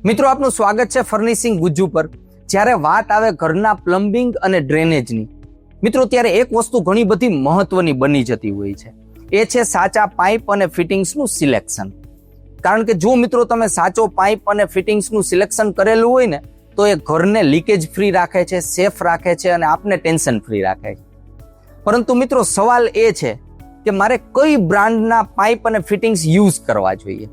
મિત્રો આપનું સ્વાગત છે ફર્નિશિંગ ગુજ્જુ પર। જ્યારે વાત આવે ઘરના પ્લમ્બિંગ અને ડ્રેનેજની મિત્રો, ત્યારે એક વસ્તુ ઘણી બધી મહત્વની બની જતી હોય છે, એ છે સાચા પાઇપ અને ફિટિંગ્સનું સિલેક્શન। કારણ કે જો મિત્રો તમે સાચો પાઇપ અને ફિટિંગ્સનું સિલેક્શન કરેલું હોય ને, તો એ ઘરને લીકેજ ફ્રી રાખે છે, સેફ રાખે છે અને આપને ટેન્શન ફ્રી રાખે છે। પરંતુ મિત્રો સવાલ એ છે કે મારે કઈ બ્રાન્ડના પાઇપ અને ફિટિંગ્સ યુઝ કરવા જોઈએ।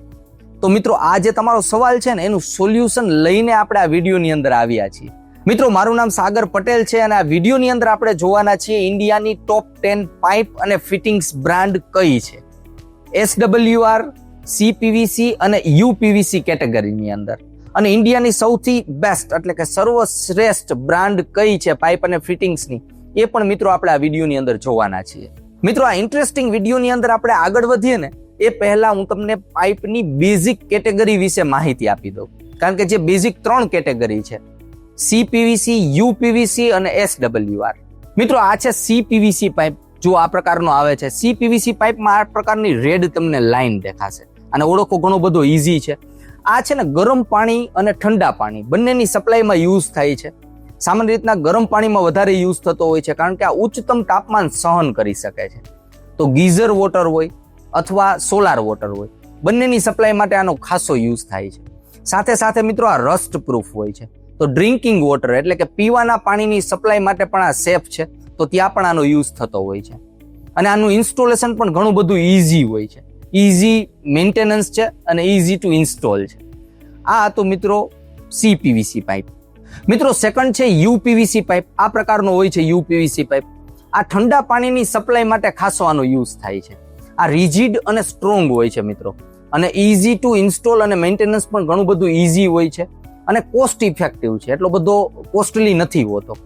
તો મિત્રો આ જે તમારો સવાલ છે ને, એનું સોલ્યુશન લઈને આપણે આ વિડીયોની અંદર આવ્યા છીએ। મિત્રો મારું નામ સાગર પટેલ છે અને આ વિડીયોની અંદર આપણે જોવાના છીએ ઇન્ડિયાની ટોપ 10 પાઇપ અને ફિટિંગ્સ બ્રાન્ડ કઈ છે SWR, CPVC અને UPVC કેટેગરીની અંદર, અને ઇન્ડિયાની સૌથી બેસ્ટ એટલે કે સર્વશ્રેષ્ઠ બ્રાન્ડ કઈ છે પાઇપ અને ફિટિંગ્સની, એ પણ મિત્રો આપણે આ વિડીયોની અંદર જોવાના છીએ। મિત્રો આ ઇન્ટરેસ્ટિંગ વિડીયોની અંદર આપણે આગળ વધીએ ને એ પહેલા હું તમને પાઇપની બેઝિક કેટેગરી વિશે માહિતી આપી દઉં। કારણ કે જે બેઝિક 3 કેટેગરી છે CPVC, UPVC અને SWR। મિત્રો આ છે CPVC પાઇપ, જો આ પ્રકારનો આવે છે। CPVC પાઇપમાં આ પ્રકારની રેડ તમને લાઈન દેખાશે, અને ઓળખો ઘણો બધો ઈઝી છે। આ છે ને ગરમ પાણી અને ઠંડા પાણી બંનેની સપ્લાયમાં યુઝ થાય છે। સામાન્ય રીતના ગરમ પાણીમાં વધારે યુઝ થતો હોય છે, કારણ કે આ ઉચ્ચતમ તાપમાન સહન કરી શકે છે। તો ગીઝર વોટર હોય અથવા સોલાર વોટર હોય, બંનેની સપ્લાય માટે આનો ખાસો યુઝ થાય છે। સાથે સાથે મિત્રો આ રસ્ટ પ્રૂફ હોય છે, તો ડ્રિંકિંગ વોટર એટલે કે પીવાના પાણીની સપ્લાય માટે પણ આ સેફ છે, તો ત્યાં પણ આનો યુઝ થતો હોય છે। અને આનું ઇન્સ્ટોલેશન પણ ઘણું બધું ઈઝી હોય છે, ઈઝી મેન્ટેનન્સ છે અને ઈઝી ટુ ઇન્સ્ટોલ છે। આ હતું મિત્રો CPVC પાઇપ। મિત્રો સેકન્ડ છે UPVC પાઇપ। આ પ્રકારનો હોય છે UPVC પાઇપ। આ ઠંડા પાણીની સપ્લાય માટે ખાસો આનો યુઝ થાય છે। આ રિજિડ અને સ્ટ્રોંગ હોય છે મિત્રો, અને ઈઝી ટુ ઇન્સ્ટોલ અને મેન્ટેનન્સ પણ ઘણું બધું ઈઝી હોય છે, અને કોસ્ટ ઇફેક્ટિવ છે, એટલો બધો કોસ્ટલી નથી હોતો,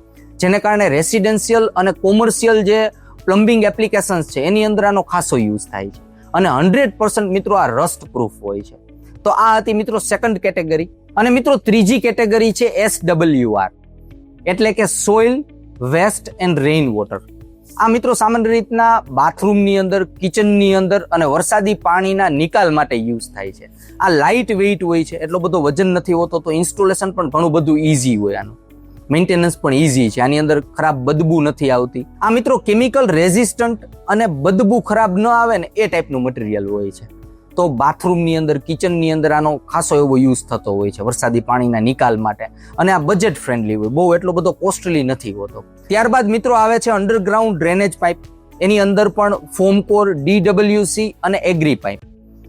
જેને કારણે રેસિડેન્શિયલ અને કોમર્શિયલ જે પ્લમ્બિંગ એપ્લિકેશન્સ છે એની અંદર આનો ખાસો યુઝ થાય છે, અને 100% મિત્રો આ રસ્ટ પ્રૂફ હોય છે। તો આ હતી મિત્રો સેકન્ડ કેટેગરી। અને મિત્રો ત્રીજી કેટેગરી છે SWR એટલે કે soil waste and rain water. આ મિત્રો સામાન્ય રીતના બાથરૂમની અંદર, કિચનની અંદર અને વરસાદી પાણીના નિકાલ માટે યુઝ થાય છે। આ લાઇટ વેઇટ હોય છે, એટલો બધો વજન નથી હોતો, તો ઇન્સ્ટોલેશન પણ ઘણું બધું ઈઝી હોય, આનું મેન્ટેનન્સ પણ ઈઝી છે, આની અંદર ખરાબ બદબુ નથી આવતી। આ મિત્રો કેમિકલ રેઝિસ્ટન્ટ અને બદબુ ખરાબ ન આવે ને એ ટાઈપનું મટીરિયલ હોય છે, તો બાથરૂમની અંદર, કિચનની અંદર આનો ખાસો એવો યુઝ થતો હોય છે વરસાદી પાણીના નિકાલ માટે, અને આ બજેટ ફ્રેન્ડલી હોય, બહુ એટલો બધો કોસ્ટલી નથી હોતો। ત્યારબાદ મિત્રો આવે છે અંડરગ્રાઉન્ડ ડ્રેનેજ પાઇપ। એની અંદર પણ ફોમકોર, DWC અને એગ્રી પાઇપ,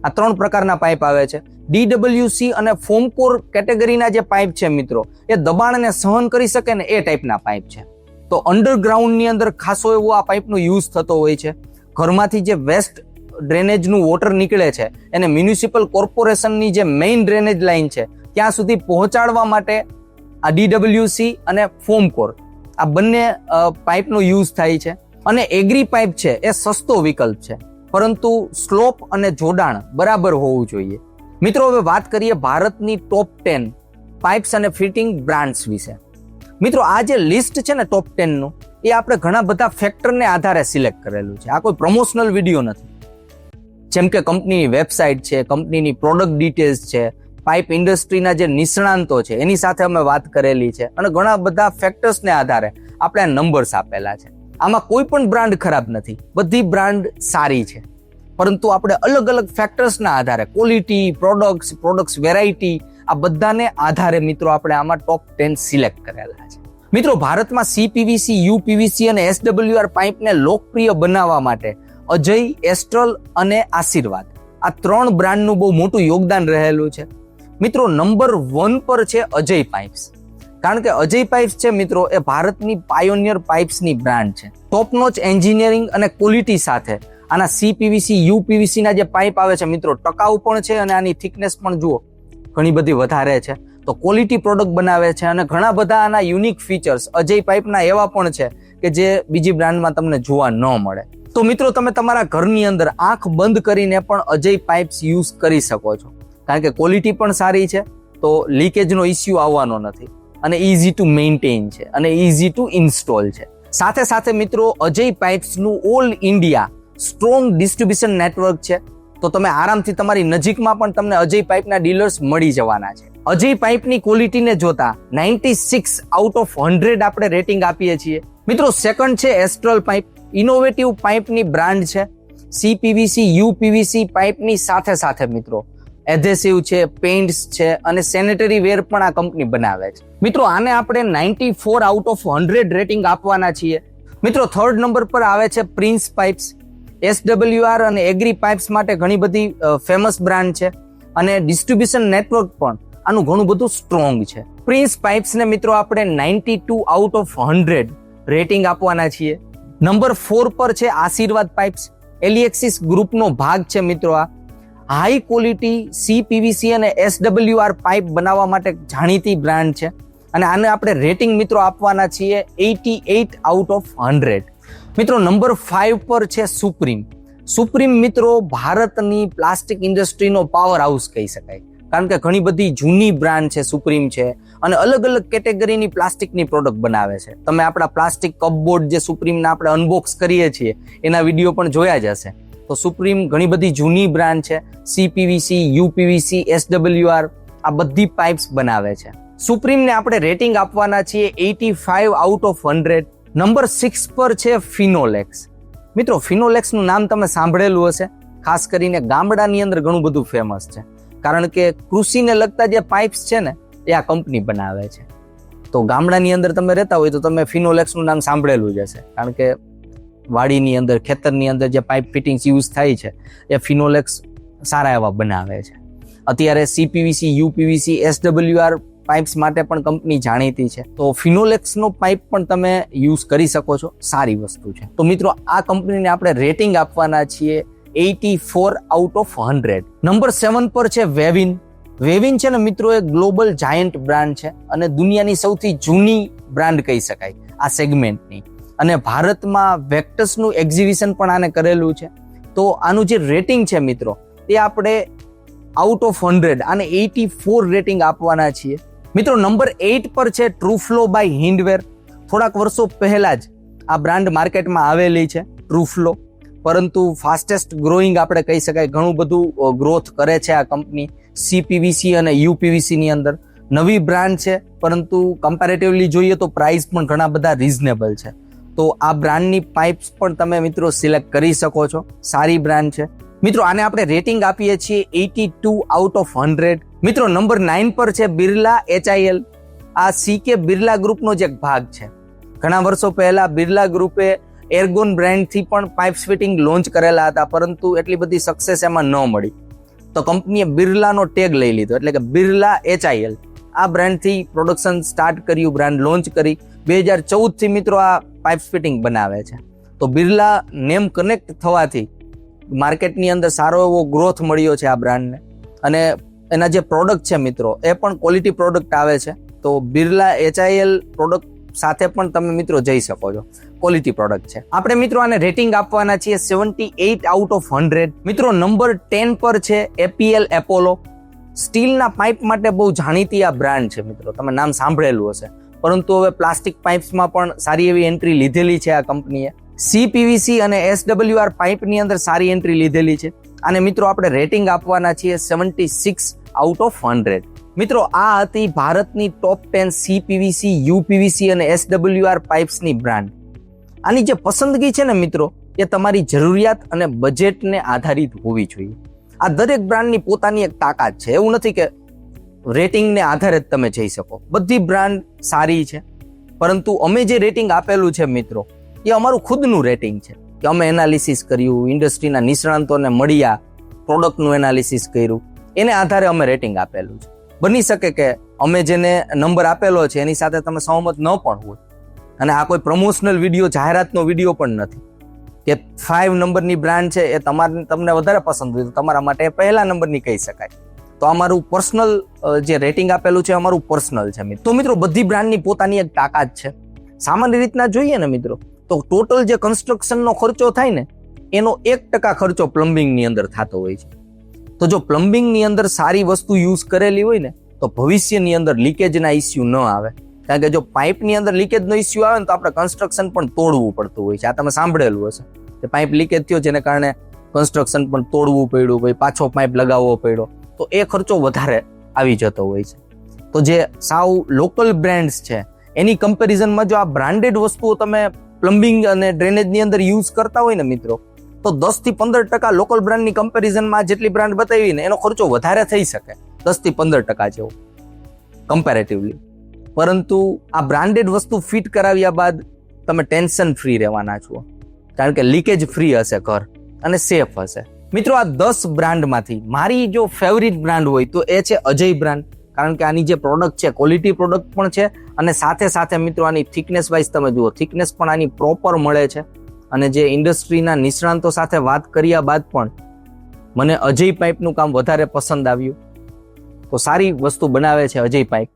આ 3 પ્રકારના પાઇપ આવે છે। DWC અને ફોમકોર કેટેગરીના જે પાઇપ છે મિત્રો, એ દબાણને સહન કરી શકે ને એ ટાઈપના પાઇપ છે, તો અંડરગ્રાઉન્ડની અંદર ખાસો એવો આ પાઇપનો યુઝ થતો હોય છે। ઘરમાંથી જે વેસ્ટ ડ્રેનેજનું વોટર નીકળે છે એને મ્યુનિસિપલ કોર્પોરેશનની જે મેઇન ડ્રેનેજ લાઇન છે ત્યાં સુધી પહોંચાડવા માટે આ DWC અને ફોમકોર આ બંને પાઇપનો યુઝ થાય છે। અને એગ્રી પાઇપ છે એ સસ્તો વિકલ્પ છે, પરંતુ સ્લોપ અને જોડાણ બરાબર હોવું જોઈએ। મિત્રો હવે વાત કરીએ ભારતની ટોપ 10 પાઇપ્સ અને ફિટિંગ બ્રાન્ડ્સ વિશે। મિત્રો આ જે લિસ્ટ છે ને ટોપ 10 નું, એ આપણે ઘણા બધા ફેક્ટરને આધારે સિલેક્ટ કરેલું છે, આ કોઈ પ્રમોશનલ વિડીયો નથી। જેમ કે કંપનીની વેબસાઇટ છે, કંપનીની પ્રોડક્ટ ડિટેલ્સ છે, પાઇપ ઇન્ડસ્ટ્રીના જે નિષ્ણાંતો છે એની સાથે અમે વાત કરેલી છે, અને ઘણા બધા ફેક્ટર્સને આધારે આપણે આ નંબર્સ આપેલા છે। આમાં કોઈ પણ બ્રાન્ડ ખરાબ નથી, બધી બ્રાન્ડ સારી છે, પરંતુ આપણે અલગ અલગ ફેક્ટર્સના આધારે ક્વોલિટી, પ્રોડક્ટ્સ વેરાયટી, આ બધાને આધારે મિત્રો આપણે આમાં ટોપ 10 સિલેક્ટ કરેલા છે। મિત્રો ભારતમાં CPVC, UPVC અને SWR પાઇપને લોકપ્રિય બનાવવા માટે અજય, એસ્ટ્રલ અને આશીર્વાદ આ 3 બ્રાન્ડનું બહુ મોટું યોગદાન રહેલું છે। મિત્રો નંબર 1 પર છે અજય પાઇપ્સ, કારણ કે અજય પાઇપ્સ છે મિત્રો એ ભારતની પાયોનિયર પાઇપ્સની બ્રાન્ડ છે। ટોપ નોચ એન્જિનિયરિંગ અને ક્વોલિટી સાથે આના CPVC, UPVC ના જે પાઇપ આવે છે મિત્રો ટકાઉ પણ છે, અને આની થિકનેસ પણ જુઓ ઘણી બધી વધારે છે, તો ક્વોલિટી પ્રોડક્ટ બનાવે છે, અને ઘણા બધા આના યુનિક ફીચર્સ અજય પાઇપના એવા પણ છે કે જે બીજી બ્રાન્ડમાં તમને જોવા ન મળે। તો મિત્રો તમે તમારા ઘરની અંદર આંખ બંધ કરીને પણ અજય પાઇપ્સ યુઝ કરી શકો છો, કારણ કે ક્વોલિટી પણ સારી છે, તો લીકેજનો ઇસ્યુ આવવાનો નથી, અને ઈઝી ટુ મેન્ટેન છે, અને ઈઝી ટુ ઇન્સ્ટોલ છે। સાથે સાથે મિત્રો અજય પાઇપ્સનું all India strong distribution network છે, તો તમે આરામથી તમારી નજીકમાં પણ તમને અજય પાઇપના ડીલર્સ મળી જવાના છે। અજય પાઇપની ક્વોલિટીને જોતા 96 આઉટ ઓફ 100 આપણે રેટિંગ આપીએ છીએ. મિત્રો સેકન્ડ છે એસ્ટ્રલ પાઇપ. ઇનોવેટિવ પાઇપની બ્રાન્ડ છે. CPVC UPVC પાઇપની સાથે સાથે મિત્રો એધેસિવ છે, પેઇન્ટ્સ છે અને સેનેટરી વેર પણ આ કંપની બનાવે છે. મિત્રો આને આપણે 94 આઉટ ઓફ 100 રેટિંગ આપવાના છીએ. મિત્રો થર્ડ નંબર પર આવે છે પ્રિન્સ પાઇપ્સ. SWR અને એગ્રી પાઇપ્સ માટે ઘણી બધી ફેમસ બ્રાન્ડ છે અને ડિસ્ટ્રીબ્યુશન નેટવર્ક પણ આનું ઘણું બધું સ્ટ્રોંગ છે. પ્રિન્સ પાઇપ્સને મિત્રો આપણે 92 આઉટ ઓફ 100 રેટિંગ આપવાના છીએ. નંબર 4 પર છે આશીર્વાદ પાઇપ્સ. એલિએક્સિસ ગ્રુપનો ભાગ છે મિત્રો. આ હાઈ ક્વોલિટી CPVC અને SWR પાઇપ બનાવવા માટે જાણીતી બ્રાન્ડ છે અને આને આપણે રેટિંગ મિત્રો આપવાના છીએ 88 આઉટ ઓફ 100. મિત્રો નંબર 5 પર છે સુપ્રીમ. સુપ્રીમ મિત્રો ભારતની પ્લાસ્ટિક ઇન્ડસ્ટ્રીનો પાવર હાઉસ કહી શકાય, કારણ કે ઘણી બધી જૂની બ્રાન્ડ છે સુપ્રીમ છે અને અલગ અલગ કેટેગરીની પ્લાસ્ટિકની પ્રોડક્ટ બનાવે છે. તમે આપણા પ્લાસ્ટિક કપબોર્ડ જે સુપ્રીમના આપણે અનબોક્સ કરીએ છીએ એના વિડીયો પણ જોયા જ હશે. તો સુપ્રીમ ઘણી બધી જૂની બ્રાન્ડ છે. CPVC UPVC SWR આ બધી પાઇપ્સ બનાવે છે. સુપ્રીમને આપણે રેટિંગ આપવાના છીએ 85 આઉટ ઓફ 100. નંબર 6 પર છે ફિનોલેક્સ. મિત્રો ફિનોલેક્સનું નામ તમે સાંભળેલું હશે, ખાસ કરીને ગામડાની અંદર ઘણું બધું ફેમસ છે, કારણ કે કૃષિને લગતા જે પાઇપ્સ છે ને એ આ કંપની બનાવે છે. તો ગામડાની અંદર તમે રહેતા હોય તો તમે ફિનોલેક્સનું નામ સાંભળેલું જ હશે, કારણ કે વાડીની અંદર ખેતરની અંદર જે પાઇપ ફિટિંગ્સ યુઝ થાય છે એ ફિનોલેક્સ સારા એવા બનાવે છે. અત્યારે CPVC UPVC SWR પાઇપ્સ માટે પણ કંપની જાણીતી છે. તો ફિનોલેક્સનો પાઇપ પણ તમે યુઝ કરી શકો છો, સારી વસ્તુ છે. તો મિત્રો આ કંપનીને આપણે રેટિંગ આપવાના છીએ 84 આઉટ ઓફ 100. નંબર 7 પર છે વેવિન. વેવિન છે ને મિત્રો એ ગ્લોબલ જાયન્ટ બ્રાન્ડ છે અને દુનિયાની સૌથી જૂની બ્રાન્ડ કહી શકાય આ સેગમેન્ટની. અને ભારતમાં વેક્ટસનું એક્ઝિબિશન પણ આને કરેલું છે. તો આનું જે રેટિંગ છે મિત્રો એ આપણે આઉટ ઓફ 100 આને 84 રેટિંગ આપવાના છીએ. મિત્રો નંબર 8 પર છે ટ્રુફ્લો બાય હિન્ડવેર. થોડાક વર્ષો પહેલા જ આ બ્રાન્ડ માર્કેટમાં આવેલી છે ટ્રુફ્લો, પરંતુ ફાસ્ટેસ્ટ ગ્રોઈંગ આપણે કહી શકાય, ઘણું બધું ગ્રોથ કરે છે આ કંપની CPVC અને UPVC ની અંદર. નવી બ્રાન્ડ છે પરંતુ કમ્પેરેટિવલી જોઈએ તો પ્રાઇસ પણ ઘણા બધા રિઝનેબલ છે. તો આ બ્રાન્ડની પાઇપ્સ પણ તમે મિત્રો સિલેક્ટ કરી શકો છો, સારી બ્રાન્ડ છે. મિત્રો આને આપણે રેટિંગ આપીએ છીએ 82 આઉટ ઓફ 100. મિત્રો નંબર 9 પર છે બિરલા HIL. આ CK બિરલા ગ્રુપનો જ એક ભાગ છે. ઘણા વર્ષો પહેલા બિરલા ગ્રુપે એર્ગોન બ્રાન્ડથી પણ પાઇપ્સ ફિટિંગ લોન્ચ કરેલા હતા, પરંતુ એટલી બધી સક્સેસ એમાં ન મળી. તો કંપનીએ બિરલાનો ટેગ લઈ લીધો, એટલે કે બિરલા HIL આ બ્રાન્ડથી પ્રોડક્શન સ્ટાર્ટ કર્યું, બ્રાન્ડ લોન્ચ કરી. 2014 થી મિત્રો આ પાઇપ ફિટિંગ બનાવે છે. તો બિરલા નેમ કનેક્ટ થવાથી માર્કેટની અંદર સારો એવો ગ્રોથ મળ્યો છે આ બ્રાન્ડને, અને એના જે પ્રોડક્ટ છે મિત્રો એ પણ ક્વોલિટી પ્રોડક્ટ આવે છે. તો બિરલા HIL પ્રોડક્ટ સાથે પણ તમે મિત્રો જઈ શકો છો, ક્વોલિટી પ્રોડક્ટ છે. આપણે મિત્રો આને રેટિંગ આપવાના છીએ 78 આઉટ ઓફ 100. મિત્રો નંબર 10 પર છે APL એપોલો. સ્ટીલના પાઇપ માટે બહુ જાણીતી આ બ્રાન્ડ છે મિત્રો, તમે નામ સાંભળેલું હશે, પરંતુ હવે પ્લાસ્ટિક પાઇપ્સમાં પણ સારી એવી એન્ટ્રી લીધેલી છે આ કંપનીએ. CPVC અને SWR પાઇપની અંદર સારી એન્ટ્રી લીધેલી છે. અને મિત્રો આપણે રેટિંગ આપવાના છીએ 76 આઉટ ઓફ 100. મિત્રો આ હતી ભારતની ટોપ 10 CPVC UPVC અને SWR પાઇપ્સની બ્રાન્ડ. આની જે પસંદગી છે ને મિત્રો એ તમારી જરૂરિયાત અને બજેટને આધારિત હોવી જોઈએ. આ દરેક બ્રાન્ડની પોતાની એક તાકાત છે, એવું નથી કે રેટિંગને આધારે જ તમે જઈ શકો. બધી બ્રાન્ડ સારી છે, પરંતુ અમે જે રેટિંગ આપેલું છે મિત્રો એ અમારું ખુદનું રેટિંગ છે, કે અમે એનાલિસિસ કર્યું, ઇન્ડસ્ટ્રીના નિષ્ણાંતોને મળ્યા, પ્રોડક્ટનું એનાલિસિસ કર્યું, એને આધારે અમે રેટિંગ આપેલું છે. બની શકે કે અમે જેને નંબર આપેલો છે એની સાથે તમે સહમત ન પણ હોય, અને આ કોઈ પ્રમોશનલ વિડીયો, જાહેરાતનો વિડીયો પણ નથી કે 5 નંબરની બ્રાન્ડ છે એ તમને વધારે પસંદ હોય તો તમારા માટે પહેલા નંબરની કહી શકાય. તો અમારું પર્સનલ જે રેટિંગ આપેલું છે અમારું પર્સનલ છે. તો મિત્રો બધી બ્રાન્ડની પોતાની એક તાકાત છે. સામાન્ય રીતના જોઈએ ને મિત્રો તો ટોટલ જે કન્સ્ટ્રક્શનનો ખર્ચો થાય ને એનો 1% ખર્ચો પ્લમ્બિંગની અંદર થતો હોય છે. તો જો પ્લમ્બિંગની અંદર સારી વસ્તુ યુઝ કરેલી હોય ને તો ભવિષ્યની અંદર લીકેજના ઇસ્યુ ન આવે. કારણ કે જો પાઇપની અંદર લીકેજનો ઇસ્યુ આવે ને તો આપણે કન્સ્ટ્રક્શન પણ તોડવું પડતું હોય છે. આ તમે સાંભળેલું હશે કે પાઇપ લીકેજ થયો જેને કારણે કન્સ્ટ્રક્શન પણ તોડવું પડ્યું, ભાઈ પાછો પાઇપ લગાવવો પડ્યો, તો એ ખર્ચો વધારે આવી જતો હોય છે. તો જે સાવ લોકલ બ્રાન્ડ્સ છે એની કમ્પેરિઝનમાં જો આ બ્રાન્ડેડ વસ્તુઓ તમે પ્લમ્બિંગ અને ડ્રેનેજની અંદર યુઝ કરતા હોય ને મિત્રો, તો 10 થી 15% લોકલ બ્રાન્ડની કમ્પેરિઝનમાં જેટલી બ્રાન્ડ બતાવી ને એનો ખર્ચો વધારે થઈ શકે, 10 થી 15% જેવો કમ્પેરેટિવલી. પરંતુ આ બ્રાન્ડેડ વસ્તુ ફિટ કરાવ્યા બાદ તમે ટેન્શન ફ્રી રહેવાના છો, કારણ કે લીકેજ ફ્રી હશે ઘર અને સેફ હશે. મિત્રો, આ 10 બ્રાન્ડમાંથી મારી જો ફેવરિટ બ્રાન્ડ હોય તો એ છે અજય બ્રાન્ડ, કારણ કે આની જે પ્રોડક્ટ છે ક્વોલિટી પ્રોડક્ટ પણ છે અને સાથે સાથે મિત્રો આની થિકનેસ વાઇઝ તમે જુઓ, થિકનેસ પણ આની પ્રોપર મળે છે. અને જે ઇન્ડસ્ટ્રીના નિષ્ણાંતો સાથે વાત કર્યા બાદ પણ મને અજય પાઇપનું કામ વધારે પસંદ આવ્યું. તો સારી વસ્તુ બનાવે છે અજય પાઇપ.